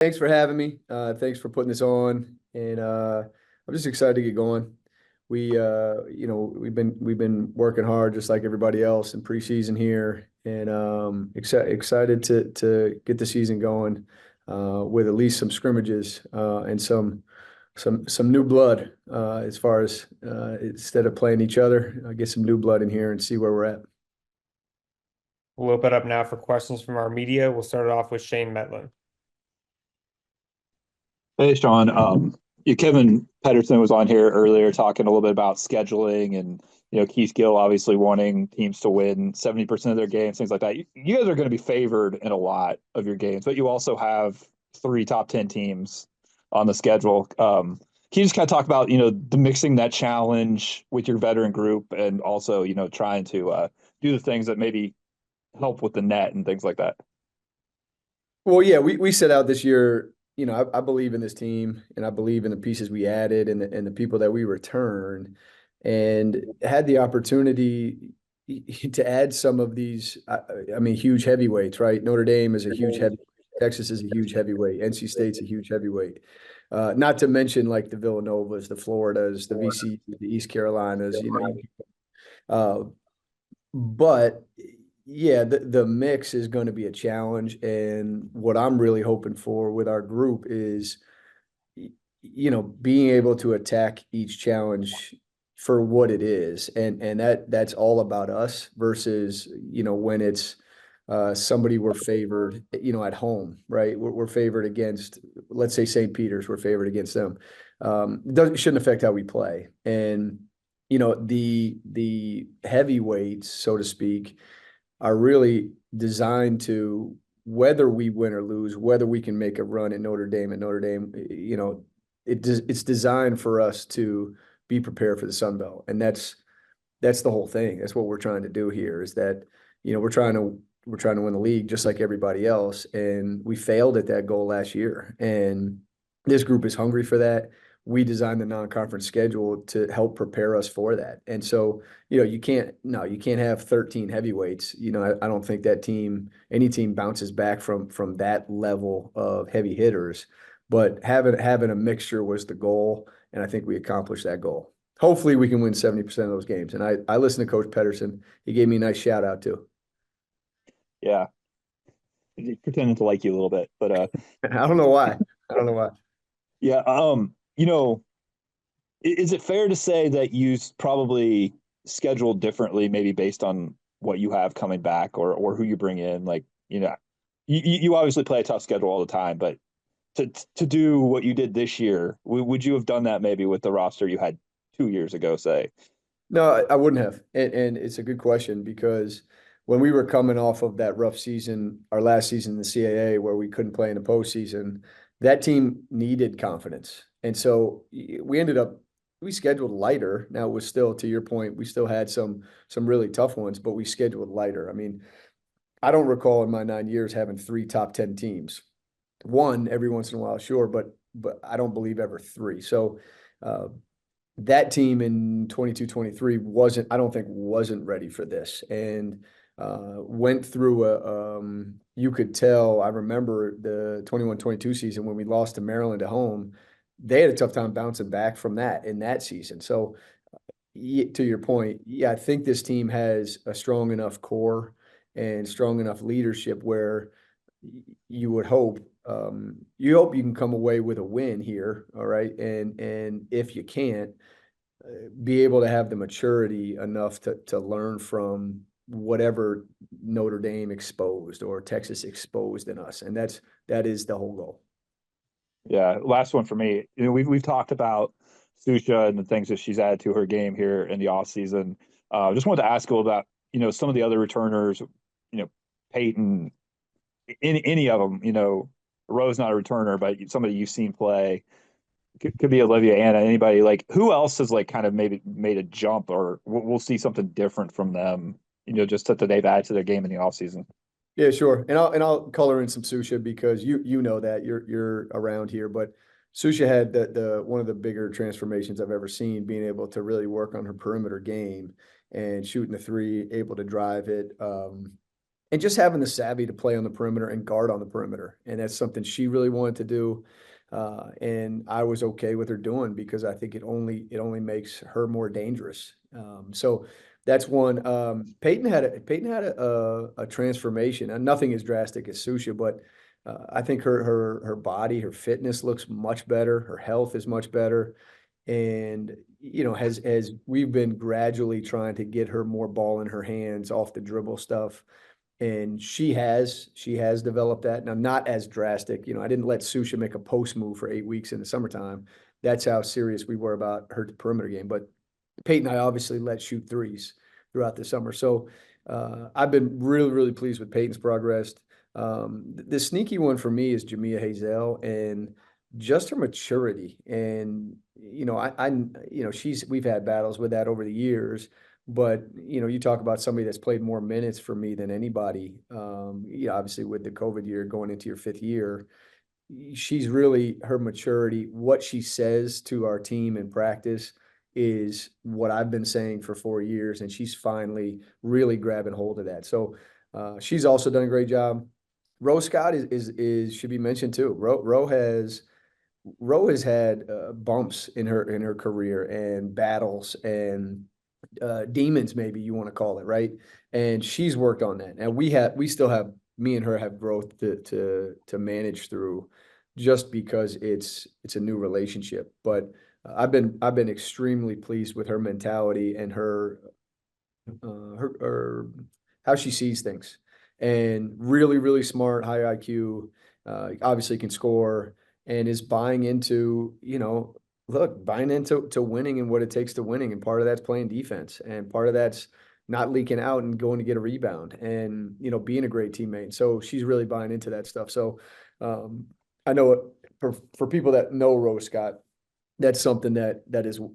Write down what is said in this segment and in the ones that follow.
Thanks for having me. Thanks for putting this on, and I'm just excited to get going. We've been working hard just like everybody else in preseason here, and excited to get the season going with at least some scrimmages and some new blood as far as instead of playing each other, get some new blood in here and see where we're at. We'll open it up now for questions from our media. We'll start it off with Shane Metlin. Hey, Sean. Kevin Pedersen was on here earlier talking a little bit about scheduling and, Keith Gill obviously wanting teams to win 70% of their games, things like that. You guys are going to be favored in a lot of your games, but you also have three top 10 teams on the schedule. Can you just kind of talk about, the mixing that challenge with your veteran group and also, trying to do the things that maybe help with the net and things like that? Well, yeah, we set out this year. I believe in this team, and I believe in the pieces we added and the people that we returned, and had the opportunity to add some of these. I mean, huge heavyweights, right? Notre Dame is a huge heavy. Texas is a huge heavyweight. NC State's a huge heavyweight. Not to mention like the Villanovas, the Floridas, the VC, the East Carolinas. Uh, but yeah, the mix is going to be a challenge. And what I'm really hoping for with our group is, being able to attack each challenge for what it is. And that's all about us versus, when it's somebody we're favored, at home, right? We're favored against, let's say St. Peter's, we're favored against them. Shouldn't affect how we play. And, the heavyweights, so to speak, are really designed to, whether we win or lose, whether we can make a run at Notre Dame, it's designed for us to be prepared for the Sun Belt. And that's the whole thing. That's what we're trying to do here is that, we're trying to win the league just like everybody else. And we failed at that goal last year. And this group is hungry for that. We designed the non-conference schedule to help prepare us for that. And so, you can't have 13 heavyweights. I don't think any team bounces back from that level of heavy hitters. But having a mixture was the goal, and I think we accomplished that goal. Hopefully we can win 70% of those games. And I listened to Coach Pedersen. He gave me a nice shout out too. Yeah. Pretending to like you a little bit, but I don't know why. I don't know why. yeah. Is it fair to say that you probably scheduled differently, maybe based on what you have coming back or who you bring in? Like, you obviously play a tough schedule all the time, but to do what you did this year, would you have done that maybe with the roster you had 2 years ago, say? No, I wouldn't have. And it's a good question because when we were coming off of that rough season, our last season in the CAA where we couldn't play in the postseason, that team needed confidence. And so we scheduled lighter. Now it was still, to your point, we still had some really tough ones, but we scheduled lighter. I mean, I don't recall in my 9 years having three top 10 teams. One every once in a while, sure, but I don't believe ever three. So uh, that team in 22-23 I don't think wasn't ready for this. And went through you could tell, I remember the 21-22 season when we lost to Maryland at home, they had a tough time bouncing back from that in that season. So to your point, yeah, I think this team has a strong enough core and strong enough leadership where you would hope you can come away with a win here, all right? And if you can't, be able to have the maturity enough to learn from whatever Notre Dame exposed or Texas exposed in us. And that is the whole goal. Yeah, last one for me. We've talked about Susha and the things that she's added to her game here in the off season. Just wanted to ask a little about some of the other returners. Peyton, any of them. Rowe's not a returner, but somebody you've seen play. Could be Olivia, Anna, anybody. Like, who else has like kind of maybe made a jump, or we'll see something different from them. Just that they've added to their game in the off season. Yeah, sure. And I'll color in some Susha because you know that you're around here, but Susha had the one of the bigger transformations I've ever seen, being able to really work on her perimeter game and shooting the three, able to drive it. and just having the savvy to play on the perimeter and guard on the perimeter. And that's something she really wanted to do. And I was okay with her doing because I think it only makes her more dangerous. So that's one. Peyton had a transformation, and nothing as drastic as Susha, but I think her body, her fitness looks much better. Her health is much better. And, you know, as we've been gradually trying to get her more ball in her hands off the dribble stuff, and she has developed that. Now, not as drastic. You know, I didn't let Susha make a post move for 8 weeks in the summertime. That's how serious we were about her perimeter game. But Peyton and I obviously let shoot threes throughout the summer. So I've been really, really pleased with Peyton's progress. The sneaky one for me is Jamia Hazel and just her maturity. And, you know, we've had battles with that over the years. But, you know, you talk about somebody that's played more minutes for me than anybody. Obviously with the COVID year going into your 5th year, she's really, her maturity, what she says to our team in practice is what I've been saying for 4 years, and she's finally really grabbing hold of that. So she's also done a great job. Rose Scott is should be mentioned too. Ro has had bumps in her career and battles and demons, maybe you want to call it, right? And she's worked on that. And we still have, me and her have growth to manage through, just because it's a new relationship. But I've been extremely pleased with her mentality and her how she sees things, and really, really smart, high IQ, obviously can score, and is buying into, buying into winning and what it takes to winning. And part of that's playing defense, and part of that's not leaking out and going to get a rebound, and, being a great teammate. So she's really buying into that stuff. So I know for people that know Rose Scott, that's something that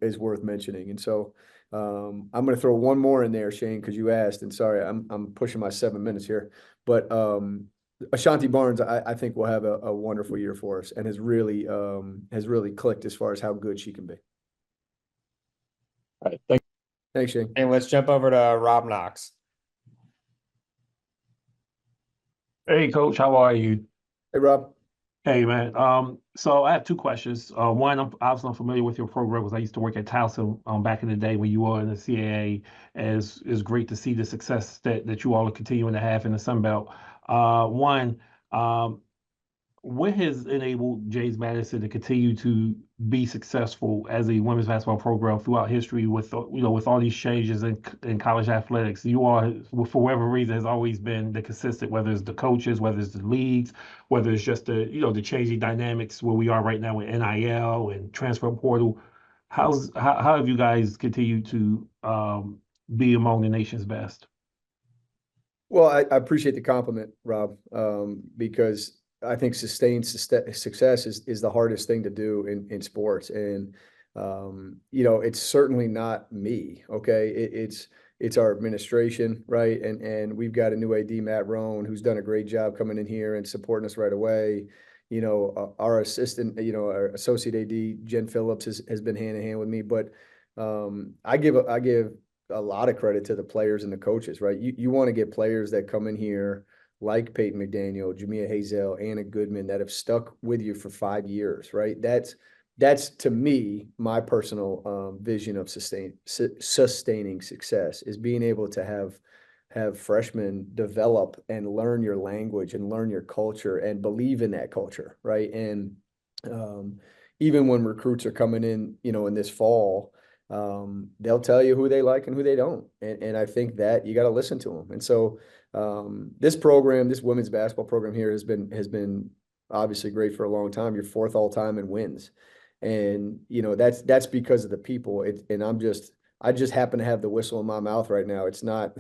is worth mentioning. And so I'm going to throw one more in there, Shane, because you asked, and sorry, I'm pushing my 7 minutes here, but Ashanti Barnes, I think will have a wonderful year for us, and has really clicked as far as how good she can be. All right. Thanks, Shane. And let's jump over to Rob Knox. Hey, Coach, how are you? Hey, Rob. Hey, man. So I have 2 questions. One, I'm obviously familiar with your program because I used to work at Towson back in the day when you were in the CAA. It's great to see the success that you all are continuing to have in the Sun Belt. One, what has enabled James Madison to continue to be successful as a women's basketball program throughout history with all these changes in college athletics? You all, for whatever reason, has always been the consistent, whether it's the coaches, whether it's the leagues, whether it's just the changing dynamics where we are right now with NIL and transfer portal. How have you guys continued to be among the nation's best? Well, I appreciate the compliment, Rob, because I think sustained success is the hardest thing to do in sports. And, it's certainly not me. Okay. It's our administration, right? And we've got a new AD, Matt Roan, who's done a great job coming in here and supporting us right away. Our assistant, our associate AD, Jen Phillips, has been hand in hand with me. But I give a lot of credit to the players and the coaches, right? You want to get players that come in here like Peyton McDaniel, Jamia Hazel, Anna Goodman, that have stuck with you for 5 years, right? That's to me, my personal vision of sustaining success, is being able to have freshmen develop and learn your language and learn your culture and believe in that culture, right? And even when recruits are coming in, in this fall, they'll tell you who they like and who they don't. And I think that you got to listen to them. And so this women's basketball program here has been obviously great for a long time. You're 4th all time in wins. And, that's because of the people. I just happen to have the whistle in my mouth right now. It's not,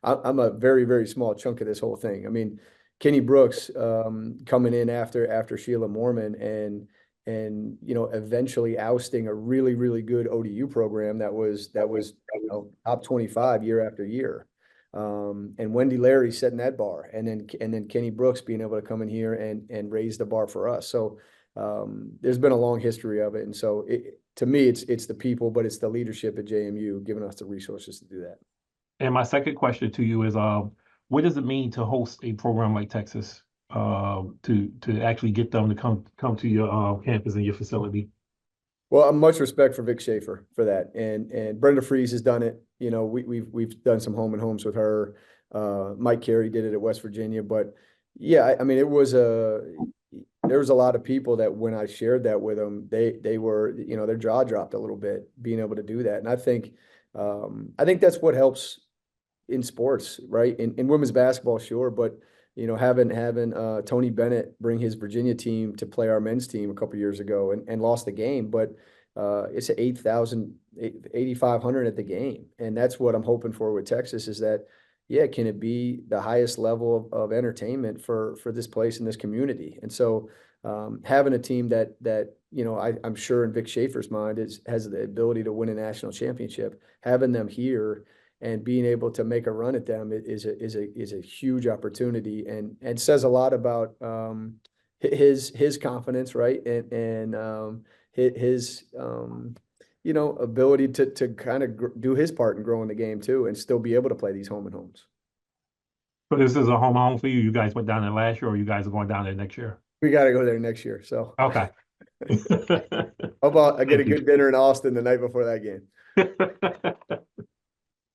I'm a very, very small chunk of this whole thing. I mean, Kenny Brooks coming in after Sheila Mormon and eventually ousting a really, really good ODU program that was top 25 year after year. And Wendy Larry setting that bar, and then Kenny Brooks being able to come in here and raise the bar for us. So there's been a long history of it. And so to me, it's the people, but it's the leadership at JMU giving us the resources to do that. And my second question to you is, what does it mean to host a program like Texas? To actually get them to come to your campus and your facility. Well, much respect for Vic Schaefer for that, and Brenda Fries has done it. You know, we've done some home and homes with her. Mike Carey did it at West Virginia, but yeah, I mean, there was a lot of people that when I shared that with them, they were, you know, their jaw dropped a little bit being able to do that, and I think that's what helps in sports, right? In women's basketball, sure, but you know, having Tony Bennett bring his Virginia team to play our men's team a couple years ago and lost the game, but it's 8,500 at the game, and that's what I'm hoping for with Texas is that, yeah, can it be the highest level of entertainment for this place in this community? And so having a team that you know, I'm sure in Vic Schaefer's mind has the ability to win a national championship, having them here and being able to make a run at them is a huge opportunity and says a lot about his confidence, right? And his you know, ability to kind of do his part in growing the game too, and still be able to play these home and homes. So this is a home for you. You guys went down there last year, or you guys are going down there next year? We got to go there next year. So Okay. how about I get a good dinner in Austin the night before that game?